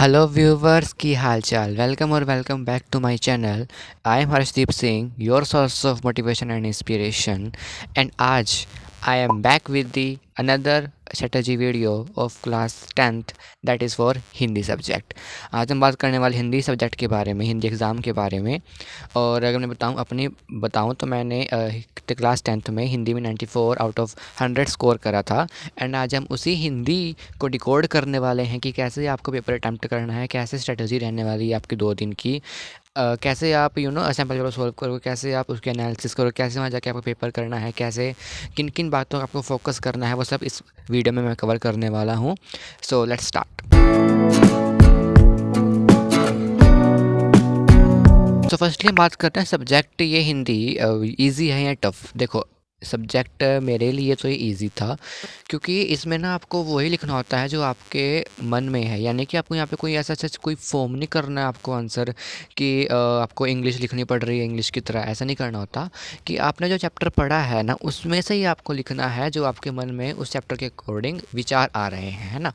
Hello viewers की हाल चाल। Welcome और welcome back to my channel. I am Harshdeep Singh, your source of motivation and inspiration. And आज I am back with the another strategy video of class 10th that is for Hindi subject. आज हम बात करने वाले Hindi subject के बारे में, हिंदी एग्ज़ाम के बारे में। और अगर मैं बताऊं तो मैंने क्लास 10th में हिंदी में 94 आउट ऑफ 100 स्कोर करा था। एंड आज हम उसी हिंदी को डिकोड करने वाले हैं कि कैसे आपको पेपर अटैम्प्ट करना है, कैसे स्ट्रेटजी रहने वाली है आपकी 2 दिन की। कैसे आप सैम्पल पेपर सॉल्व करो, कैसे आप उसके एनालिसिस करो, कैसे वहाँ जाके आपको पेपर करना है, कैसे किन किन बातों का आपको फोकस करना है, वो सब इस वीडियो में मैं कवर करने वाला हूँ। So let's start. तो फर्स्टली हम बात करते हैं सब्जेक्ट ये हिंदी इजी है या टफ़। देखो, सब्जेक्ट मेरे लिए तो ये इजी था, क्योंकि इसमें ना आपको वही लिखना होता है जो आपके मन में है। यानी कि आपको यहाँ पे कोई ऐसा सच कोई फॉर्म नहीं करना है आपको आंसर कि आपको इंग्लिश लिखनी पड़ रही है इंग्लिश की तरह, ऐसा नहीं करना होता। कि आपने जो चैप्टर पढ़ा है ना, उसमें से ही आपको लिखना है जो आपके मन में उस चैप्टर के अकॉर्डिंग विचार आ रहे हैं, है ना।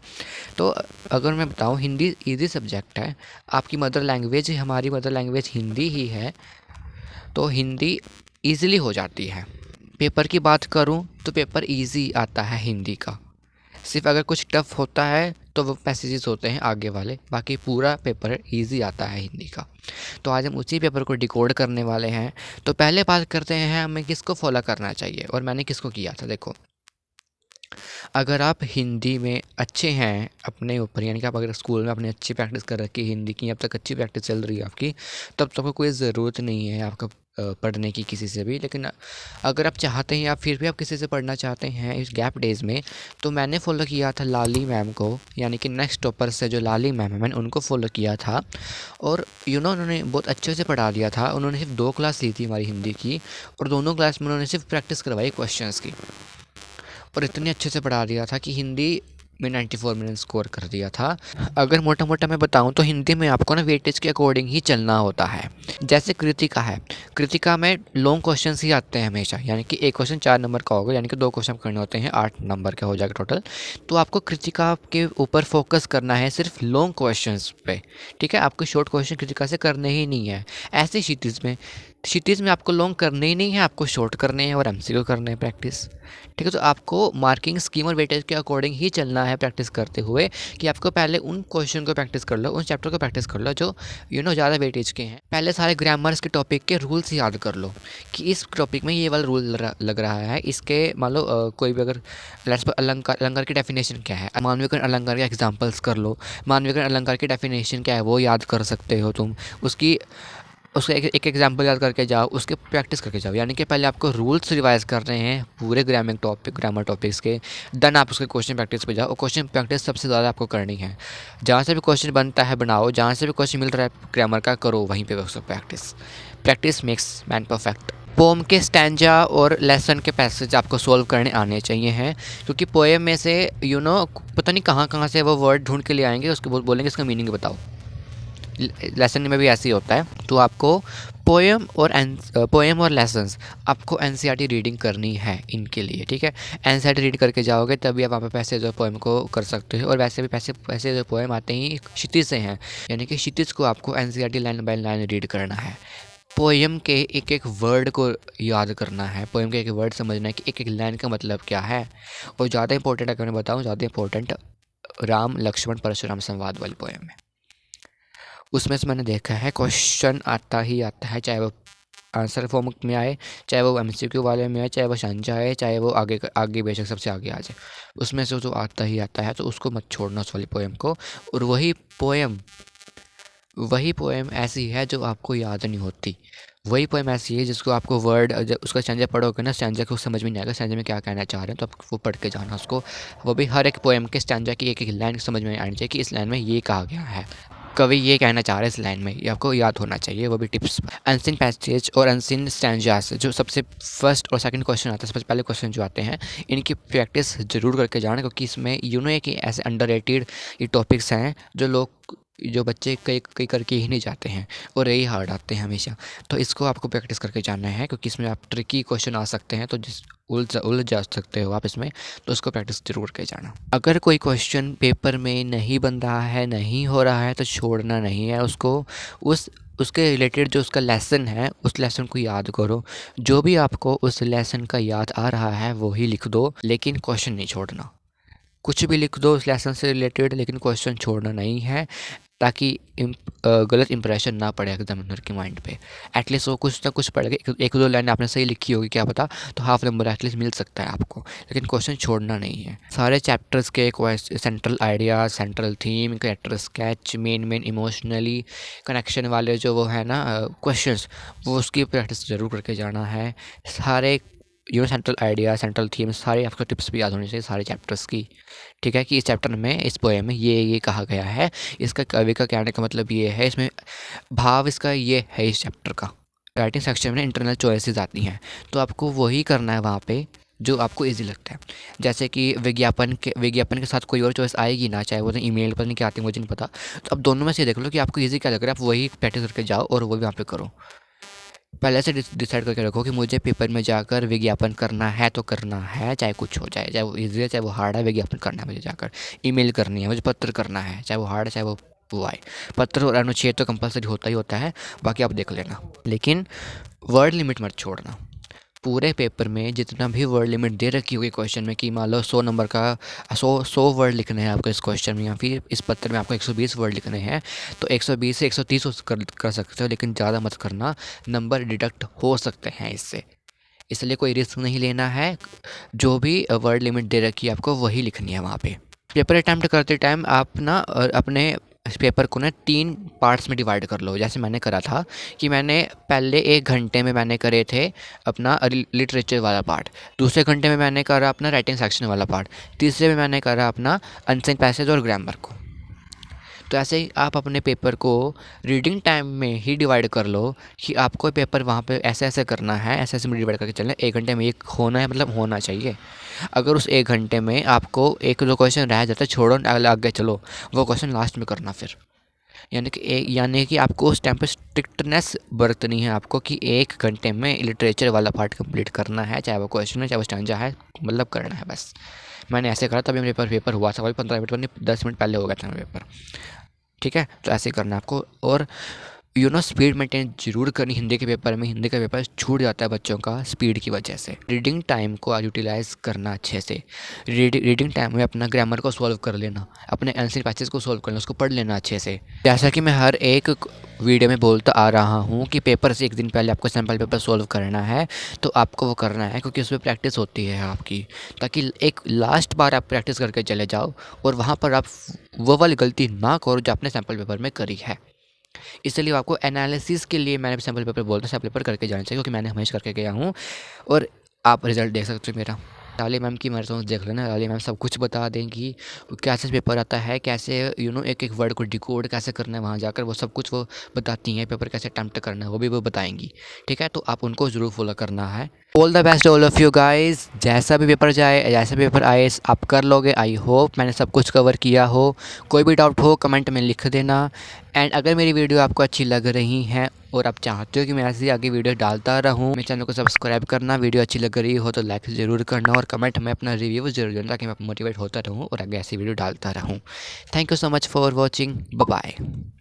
तो अगर मैं बताऊँ, हिंदी इजी सब्जेक्ट है। आपकी मदर लैंग्वेज, हमारी मदर लैंग्वेज हिंदी ही है, तो हिंदी ईज़िली हो जाती है। पेपर की बात करूँ तो पेपर इजी आता है हिंदी का। सिर्फ अगर कुछ टफ़ होता है तो वो पैसेजेस होते हैं आगे वाले, बाकी पूरा पेपर इजी आता है हिंदी का। तो आज हम उसी पेपर को डिकोड करने वाले हैं। तो पहले बात करते हैं हमें किसको फॉलो करना चाहिए और मैंने किसको किया था। देखो, अगर आप हिंदी में अच्छे हैं अपने ऊपर, यानी कि आप अगर स्कूल में अपनी अच्छी प्रैक्टिस कर रखी है हिंदी की, अब तक अच्छी प्रैक्टिस चल रही है आपकी, तब तो आपको कोई ज़रूरत नहीं है आपका पढ़ने की किसी से भी। लेकिन अगर आप चाहते हैं या फिर भी आप किसी से पढ़ना चाहते हैं इस गैप डेज़ में, तो मैंने फ़ॉलो किया था लाली मैम को, यानी कि नेक्स्ट टॉपर से जो लाली मैम है, मैंने उनको फ़ॉलो किया था। और उन्होंने बहुत अच्छे से पढ़ा दिया था। उन्होंने सिर्फ 2 क्लास ली थी हमारी हिंदी की, और दोनों क्लास में उन्होंने सिर्फ प्रैक्टिस करवाई क्वेश्चंस की, और इतने अच्छे से पढ़ा दिया था कि हिंदी में 94 मैंने स्कोर कर दिया था। अगर मोटा मोटा मैं बताऊं तो हिंदी में आपको ना वेटेज के अकॉर्डिंग ही चलना होता है। जैसे कृतिका है, कृतिका में लॉन्ग क्वेश्चंस ही आते हैं हमेशा, यानी कि एक क्वेश्चन 4 नंबर का होगा, यानी कि 2 क्वेश्चन करने होते हैं, 8 नंबर का हो जाएगा टोटल। तो आपको कृतिका के ऊपर फोकस करना है सिर्फ लॉन्ग क्वेश्चंस पे, ठीक है। आपको शॉर्ट क्वेश्चन कृतिका से करने ही नहीं है। ऐसे क्षितिज में आपको लॉन्ग करने ही नहीं है, आपको शॉर्ट करने हैं और एमसीक्यू करने हैं प्रैक्टिस, ठीक है। तो आपको मार्किंग स्कीम और वेटेज के अकॉर्डिंग ही चलना है प्रैक्टिस करते हुए, कि आपको पहले उन क्वेश्चन को प्रैक्टिस कर लो, उन चैप्टर को प्रैक्टिस कर लो जो ज़्यादा वेटेज के हैं। पहले सारे ग्रामर्स के टॉपिक के रूल्स याद कर लो कि इस टॉपिक में ये वाला रूल लग रहा है। इसके मान लो कोई भी अगर लेट्स सपोज अलंकार, अलंकार की डेफिनेशन क्या है, मानविकरण अलंकार के एग्जाम्पल्स कर लो। मानविकरण अलंकार की डेफिनेशन क्या है वो याद कर सकते हो तुम। उसकी उसका एक एग्जाम्पल याद करके जाओ, उसके प्रैक्टिस करके जाओ। यानी कि पहले आपको रूल्स रिवाइज कर रहे हैं पूरे ग्रामर टॉपिक्स के, देन आप उसके क्वेश्चन प्रैक्टिस पे जाओ। और क्वेश्चन प्रैक्टिस सबसे ज़्यादा आपको करनी है। जहाँ से भी क्वेश्चन बनता है बनाओ, जहाँ से भी क्वेश्चन मिल रहा है ग्रामर का करो, वहीं पे उसको practice. Practice makes man perfect. Poem के स्टैंजा और लेसन के पैसेज आपको सोल्व करने आने चाहिए हैं, क्योंकि पोएम में से पता नहीं कहाँ कहाँ से वो वर्ड ढूंढ के ले आएंगे, उसको बोलेंगे इसका मीनिंग बताओ। लेसन में भी ऐसे ही होता है। तो आपको पोएम और लेसन्स आपको एनसीईआरटी रीडिंग करनी है इनके लिए, ठीक है। एनसीईआरटी रीड करके जाओगे तभी आप वहाँ पे पैसे जो पोएम को कर सकते हो। और वैसे भी पैसे जो पोएम आते ही क्षितिज से हैं, यानी कि क्षितिज को आपको NCERT line by line read करना है। पोएम के एक एक वर्ड को याद करना है, पोएम के एक वर्ड समझना है कि एक एक लाइन का मतलब क्या है। और ज़्यादा इंपॉर्टेंट अगर मैं बताऊँ, ज़्यादा इंपॉर्टेंट राम लक्ष्मण परशुराम संवाद वाली पोएम है। उसमें से मैंने देखा है क्वेश्चन आता ही आता है, चाहे वो आंसर फॉर्म में आए, चाहे वो एमसीक्यू वाले में आए, चाहे वो शांजा आए, चाहे वो आगे आगे बेशक सबसे आगे आ जाए, उसमें से जो आता ही आता है। तो उसको मत छोड़ना उस वाली पोएम को। और वही पोएम ऐसी है जो आपको याद नहीं होती। वही पोएम ऐसी है जिसको आपको वर्ड, जब उसका स्टैंजा पढ़ोगे ना, स्टैंजा को समझ में नहीं आएगा स्टैंजा में क्या कहना चाह रहे हैं, तो आप वो पढ़ के जाना उसको। वो भी हर एक पोएम के स्टैंजा की एक एक लाइन समझ में आनी चाहिए कि इस लाइन में ये कहा गया है, कवि ये कहना चाह रहे हैं इस लाइन में, ये आपको याद होना चाहिए। वो भी टिप्स। अनसीन पैसेज और अनसीन स्टैंजास जो सबसे फर्स्ट और सेकंड क्वेश्चन आता है, सबसे पहले क्वेश्चन जो आते हैं, इनकी प्रैक्टिस ज़रूर करके जाना, क्योंकि इसमें कि ऐसे अंडररेटेड ये टॉपिक्स हैं जो लोग जो बच्चे कई कई करके ही नहीं जाते हैं और यही हार्ड आते हैं हमेशा। तो इसको आपको प्रैक्टिस करके जाना है, क्योंकि इसमें आप ट्रिकी क्वेश्चन आ सकते हैं, तो जिस उलझ जा सकते हो आप इसमें, तो उसको प्रैक्टिस जरूर करके जाना। अगर कोई क्वेश्चन पेपर में नहीं बन रहा है, नहीं हो रहा है, तो छोड़ना नहीं है उसको। उस उसके रिलेटेड जो उसका लेसन है, उस लेसन को याद करो। जो भी आपको उस लेसन का याद आ रहा है वो ही लिख दो, लेकिन क्वेश्चन नहीं छोड़ना। कुछ भी लिख दो उस लेसन से रिलेटेड, लेकिन क्वेश्चन छोड़ना नहीं है, ताकि गलत इंप्रेशन ना पड़े एग्जामिनर के माइंड पे। एटलीस्ट वो कुछ ना कुछ पढ़ेगा, एक दो लाइन आपने सही लिखी होगी क्या पता, तो हाफ नंबर एटलीस्ट मिल सकता है आपको, लेकिन क्वेश्चन छोड़ना नहीं है। सारे चैप्टर्स के central idea, central theme, character sketch, main emotionally connection वाले जो वो है ना क्वेश्चंस, वो उसकी प्रैक्टिस ज़रूर करके जाना है। सारे सेंट्रल आइडिया, सेंट्रल थीम, सारे आपको टिप्स भी याद होनी चाहिए सारे चैप्टर्स की। ठीक है, कि इस चैप्टर में, इस पोएम में ये कहा गया है, इसका कवि का कहने का मतलब ये है, इसमें भाव इसका ये है इस चैप्टर का। राइटिंग सेक्शन में इंटरनल चॉइसेस आती हैं, तो आपको वही करना है वहाँ पे जो आपको इजी लगता है। जैसे कि विज्ञापन के साथ कोई और चॉइस आएगी ना, चाहे वो तो ईमेल पर नहीं क्या आती मुझे नहीं पता, तो अब दोनों में से देख लो कि आपको इजी क्या लग रहा है, आप वही प्रैक्टिस करके जाओ और वही वहाँ पे करो। पहले से डिसाइड करके रखो कि मुझे पेपर में जाकर विज्ञापन करना है तो करना है, चाहे कुछ हो जाए, चाहे वो ईजी है चाहे वो हार्ड है, विज्ञापन करना है मुझे जाकर। ईमेल करनी है मुझे, पत्र करना है, चाहे वो हार्ड है चाहे वो आए। पत्र और अनुच्छेद तो कंपलसरी होता ही होता है, बाकी आप देख लेना, लेकिन वर्ड लिमिट मत छोड़ना। पूरे पेपर में जितना भी वर्ड लिमिट दे रखी होगी क्वेश्चन में, कि मान लो 100 नंबर का 100 वर्ड लिखने हैं आपको इस क्वेश्चन में, या फिर इस पत्र में आपको 120 वर्ड लिखने हैं, तो 120 से 130 कर सकते हो, लेकिन ज़्यादा मत करना, नंबर डिडक्ट हो सकते हैं इससे। इसलिए कोई रिस्क नहीं लेना है, जो भी वर्ड लिमिट दे रखी है आपको वही लिखनी है वहाँ पे। पेपर अटैम्प्ट करते टाइम आप ना अपने इस पेपर को ना 3 पार्ट्स में डिवाइड कर लो। जैसे मैंने करा था कि मैंने पहले 1 घंटे में मैंने करे थे अपना लिटरेचर वाला पार्ट, दूसरे घंटे में मैंने करा अपना राइटिंग सेक्शन वाला पार्ट, तीसरे में मैंने करा अपना अनसेन पैसेज और ग्रामर को। तो ऐसे ही आप अपने पेपर को रीडिंग टाइम में ही डिवाइड कर लो, कि आपको पेपर वहाँ पे ऐसे ऐसे करना है, ऐसे ऐसे में डिवाइड करके चलना है। 1 घंटे में एक होना है, मतलब होना चाहिए। अगर उस 1 घंटे में आपको 1-2 क्वेश्चन रह जाता है, छोड़ो आगे चलो, वो क्वेश्चन लास्ट में करना फिर। यानी कि आपको उस टाइम पे स्ट्रिक्टनेस बरतनी है आपको, कि 1 घंटे में लिटरेचर वाला पार्ट कंप्लीट करना है, चाहे वो क्वेश्चन है चाहे वो स्टैंजा है, मतलब करना है बस। मैंने ऐसे करा, तभी मेरे पेपर हुआ था, वही 15 मिनट नहीं 10 मिनट पहले हो गया था मेरा पेपर। ठीक है, तो ऐसे ही करना है आपको। और स्पीड मेंटेन जरूर करनी। हिंदी के पेपर में, हिंदी का पेपर छूट जाता है बच्चों का स्पीड की वजह से। रीडिंग टाइम को यूटिलाइज करना अच्छे से। रीडिंग टाइम में अपना ग्रामर को सॉल्व कर लेना, अपने आंसर पैसेज को सॉल्व कर लेना, उसको पढ़ लेना अच्छे से। जैसा कि मैं हर एक वीडियो में बोलता आ रहा हूँ कि पेपर से 1 दिन पहले आपको सैम्पल पेपर सॉल्व करना है, तो आपको वो करना है, क्योंकि उसमें प्रैक्टिस होती है आपकी, ताकि एक लास्ट बार आप प्रैक्टिस करके चले जाओ और वहाँ पर आप वो वाली गलती ना करो जो आपने सैम्पल पेपर में करी है। इसलिए आपको एनालिसिस के लिए मैंने सैम्पल पेपर बोलता हूँ, सैम्पल पेपर करके जाना चाहिए, क्योंकि मैंने हमेशा करके गया हूँ। और आप रिजल्ट देख सकते हो मेरा। लाली मैम की मर्ज़ी देख लेना, लाली मैम सब कुछ बता देंगी, कैसे पेपर आता है, कैसे एक एक वर्ड को डिकोड कैसे करना है, वहाँ जाकर वो सब कुछ वो बताती हैं। पेपर कैसे अटैम्प्ट करना है वो भी वो बताएंगी। ठीक है, तो आप उनको ज़रूर फॉलो करना है। All the best all of you guys. जैसा भी पेपर जाए, जैसा भी पेपर आए, आप कर लोगे। आई होप मैंने सब कुछ कवर किया हो। कोई भी डाउट हो कमेंट में लिख देना। एंड अगर मेरी वीडियो आपको अच्छी लग रही हैं और आप चाहते हो कि मैं ऐसे आगे वीडियो डालता रहूं, मेरे चैनल को सब्सक्राइब करना। वीडियो अच्छी लग रही हो तो लाइक ज़रूर करना, और कमेंट में अपना रिव्यू ज़रूर देना, ताकि मैं मोटिवेट होता रहूं और आगे ऐसी वीडियो डालता रहूं। Thank you so much for watching. Bye bye.